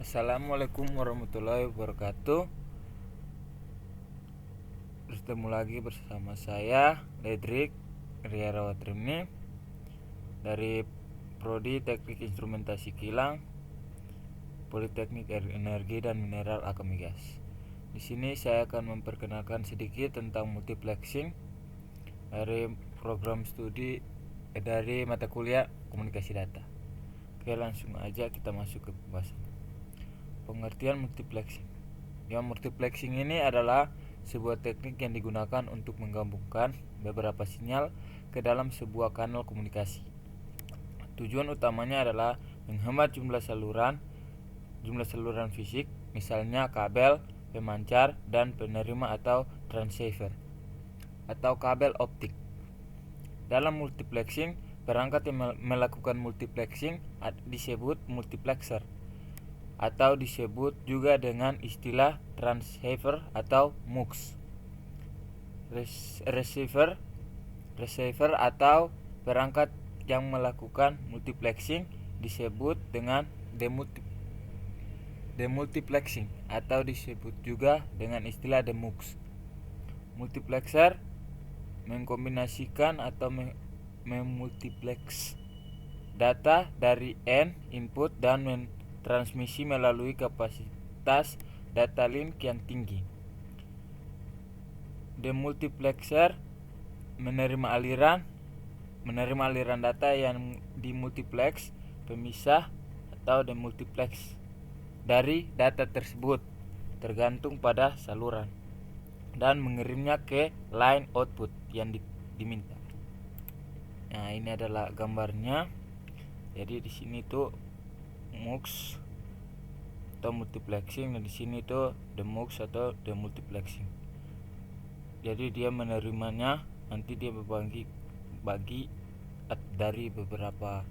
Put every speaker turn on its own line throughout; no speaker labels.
Assalamualaikum warahmatullahi wabarakatuh. Bertemu lagi bersama saya Ledrik Riarawatrimni dari Prodi Teknik Instrumentasi Kilang Politeknik Energi dan Mineral Akamigas. Di sini saya akan memperkenalkan sedikit tentang multiplexing dari program studi dari mata kuliah komunikasi data. Oke, langsung aja kita masuk ke pembahasan. Pengertian multiplexing. Multiplexing ini adalah sebuah teknik yang digunakan untuk menggabungkan beberapa sinyal ke dalam sebuah kanal komunikasi. Tujuan utamanya adalah menghemat jumlah saluran fisik, misalnya kabel, pemancar, dan penerima atau transceiver, atau kabel optik. Dalam multiplexing, perangkat yang melakukan multiplexing disebut multiplexer, atau disebut juga dengan istilah transceiver atau MUX. Receiver atau perangkat yang melakukan multiplexing disebut dengan demultiplexing atau disebut juga dengan istilah demux. Multiplexer mengkombinasikan atau memultiplex data dari N input dan transmisi melalui kapasitas data link yang tinggi. Demultiplexer menerima aliran data yang dimultiplex pemisah atau demultiplex dari data tersebut tergantung pada saluran dan mengirimnya ke line output yang diminta. Nah, ini adalah gambarnya. Jadi di sini tuh MUX atau multiplexing, dan di sini tuh demux atau demultiplexing. Jadi dia menerimanya, nanti dia bagi dari beberapa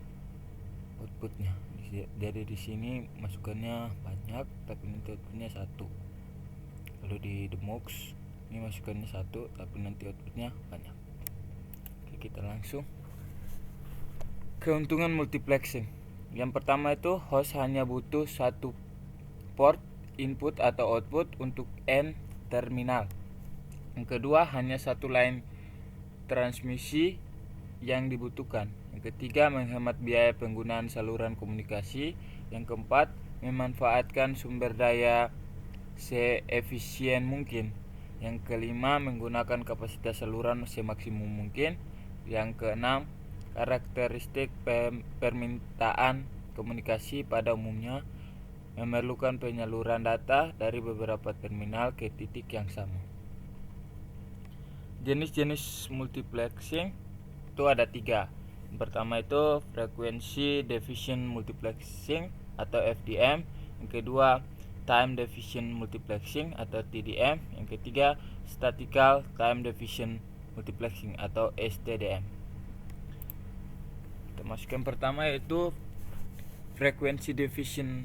outputnya. Jadi di sini masukannya banyak, tapi nanti outputnya satu. Lalu di demux ini masukannya satu, tapi nanti outputnya banyak. Oke, kita langsung. Keuntungan multiplexing. Yang pertama itu host hanya butuh satu port input atau output untuk N terminal. Yang kedua, hanya satu line transmisi yang dibutuhkan. Yang ketiga, menghemat biaya penggunaan saluran komunikasi. Yang keempat, memanfaatkan sumber daya seefisien mungkin. Yang kelima, menggunakan kapasitas saluran semaksimum mungkin. Yang keenam, karakteristik permintaan komunikasi pada umumnya memerlukan penyaluran data dari beberapa terminal ke titik yang sama. Jenis-jenis multiplexing itu ada 3. Yang pertama itu frequency division multiplexing atau FDM. Yang kedua, time division multiplexing atau TDM. Yang ketiga, statistical time division multiplexing atau STDM. Kita masuk yang pertama, yaitu frequency division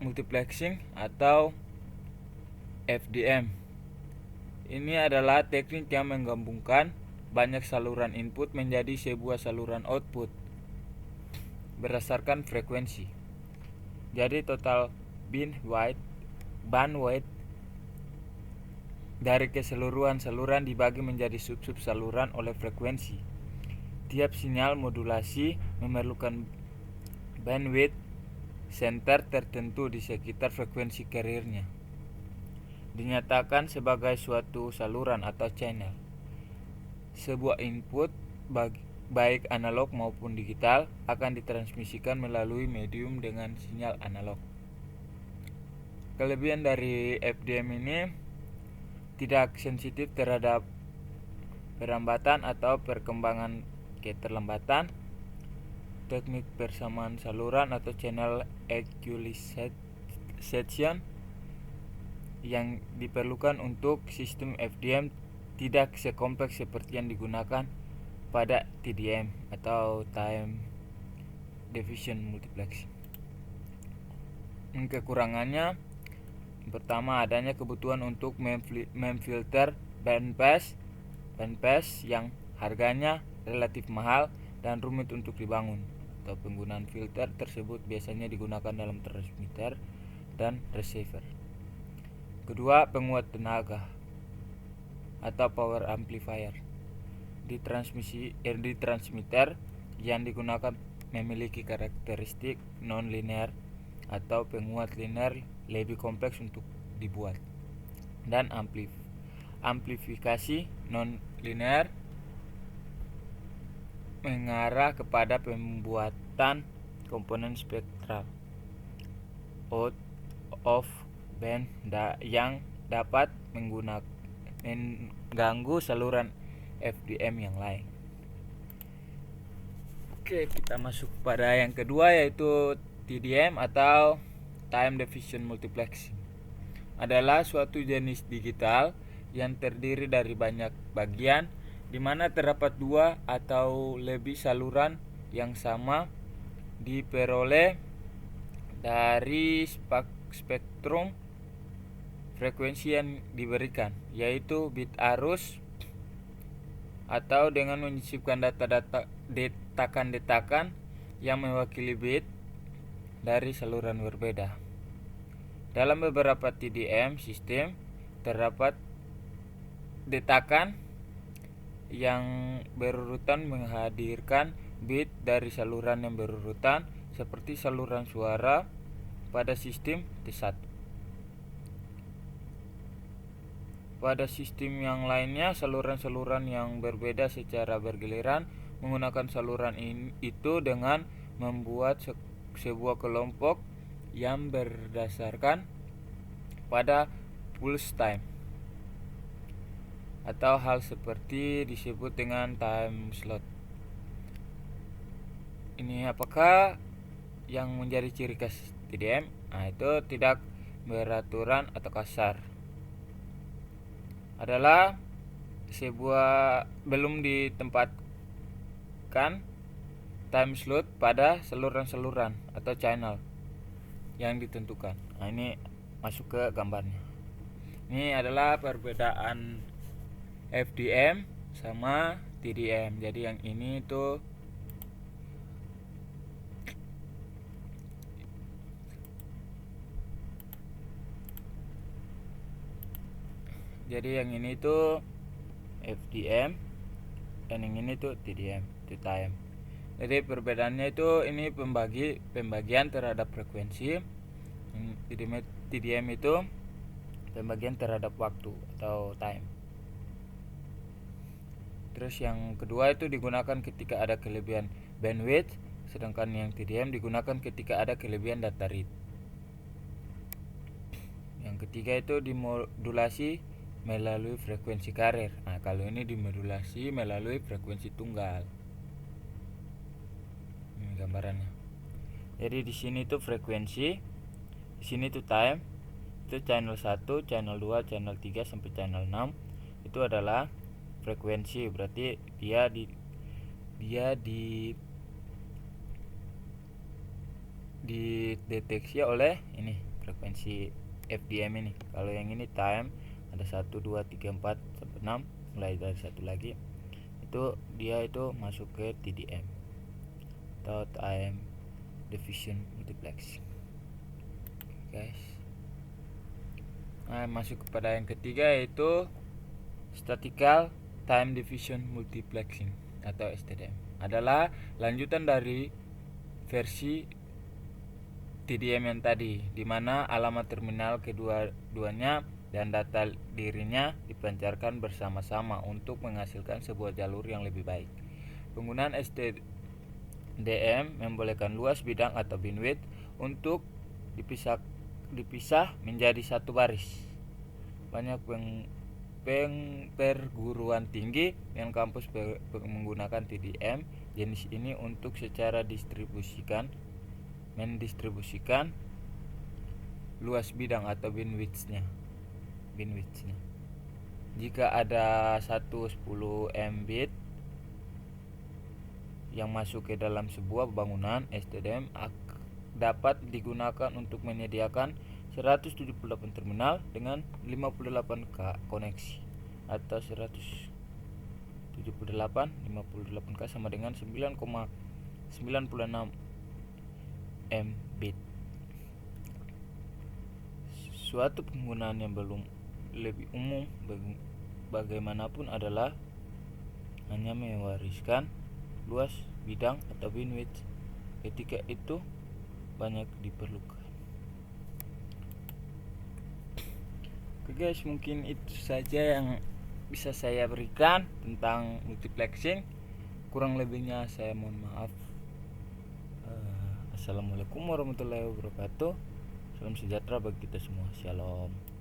multiplexing atau FDM. Ini adalah teknik yang menggabungkan banyak saluran input menjadi sebuah saluran output berdasarkan frekuensi. Jadi total bandwidth dari keseluruhan saluran dibagi menjadi sub-sub saluran oleh frekuensi. Tiap sinyal modulasi memerlukan bandwidth center tertentu di sekitar frekuensi carrier-nya. Dinyatakan sebagai suatu saluran atau channel. Sebuah input baik analog maupun digital akan ditransmisikan melalui medium dengan sinyal analog. Kelebihan dari FDM ini tidak sensitif terhadap perlambatan atau perkembangan keterlambatan. Teknik persamaan saluran atau channel equalization yang diperlukan untuk sistem FDM tidak sekompleks seperti yang digunakan pada TDM atau time division multiplexing. Kekurangannya, pertama, adanya kebutuhan untuk memfilter bandpass yang harganya relatif mahal dan rumit untuk dibangun, atau penggunaan filter tersebut biasanya digunakan dalam transmitter dan receiver. Kedua, penguat tenaga atau power amplifier. Di transmitter yang digunakan memiliki karakteristik non-linear atau penguat linear lebih kompleks untuk dibuat. Dan amplifikasi non-linear mengarah kepada pembuatan komponen spektral out of band yang dapat mengganggu saluran FDM yang lain. Oke, kita masuk pada yang kedua, yaitu TDM atau Time Division Multiplexing. Adalah suatu jenis digital yang terdiri dari banyak bagian di mana terdapat dua atau lebih saluran yang sama diperoleh dari spektrum frekuensi yang diberikan, yaitu bit arus, atau dengan menyisipkan detakan yang mewakili bit dari saluran berbeda. Dalam beberapa TDM sistem terdapat detakan yang berurutan menghadirkan bit dari saluran yang berurutan, seperti saluran suara pada sistem T1. Pada sistem yang lainnya, saluran-saluran yang berbeda secara bergiliran menggunakan saluran itu dengan membuat sebuah kelompok yang berdasarkan pada pulse time, atau hal seperti disebut dengan time slot. Ini apakah yang menjadi ciri khas TDM? Itu tidak beraturan atau kasar. Adalah sebuah belum ditempatkan time slot pada saluran-saluran atau channel yang ditentukan. Ini masuk ke gambarnya. Ini adalah perbedaan FDM sama TDM. Jadi yang ini tuh FDM dan yang ini tuh TDM, T-time. Jadi perbedaannya itu ini pembagian terhadap frekuensi. TDM itu pembagian terhadap waktu atau time. Terus yang kedua itu digunakan ketika ada kelebihan bandwidth, sedangkan yang TDM digunakan ketika ada kelebihan data rate. Yang ketiga itu dimodulasi melalui frekuensi carrier. Nah, kalau ini dimodulasi melalui frekuensi tunggal. Ini gambarannya. Jadi di sini tuh frekuensi, di sini tuh time. Itu channel 1, channel 2, channel 3 sampai channel 6 itu adalah frekuensi, berarti dia dideteksi oleh ini frekuensi FDM ini. Kalau yang ini time ada 1, 2, 3, 4 sampai 6, mulai dari satu lagi itu dia itu masuk ke TDM atau Time Division Multiplexing. Guys, nah, masuk kepada yang ketiga, yaitu Statistical Time Division Multiplexing atau STDM. Adalah lanjutan dari versi TDM yang tadi, di mana alamat terminal kedua-duanya dan data dirinya dipancarkan bersama-sama untuk menghasilkan sebuah jalur yang lebih baik. Penggunaan STDM membolehkan luas bidang atau bandwidth untuk dipisah menjadi satu baris. Banyak perguruan tinggi dan kampus menggunakan TDM jenis ini untuk secara mendistribusikan luas bidang atau bandwidthnya. Jika ada 1/10 Mbit yang masuk ke dalam sebuah bangunan, STDM dapat digunakan untuk menyediakan 178 terminal dengan 58K koneksi, atau 58K sama dengan 9,96 Mbit. suatu penggunaan yang belum lebih umum bagaimanapun adalah hanya mewariskan luas bidang atau bandwidth ketika itu banyak diperlukan. Oke guys, mungkin itu saja yang bisa saya berikan tentang multiplexing. Kurang lebihnya saya mohon maaf. Assalamualaikum warahmatullahi wabarakatuh. Salam sejahtera bagi kita semua. Shalom.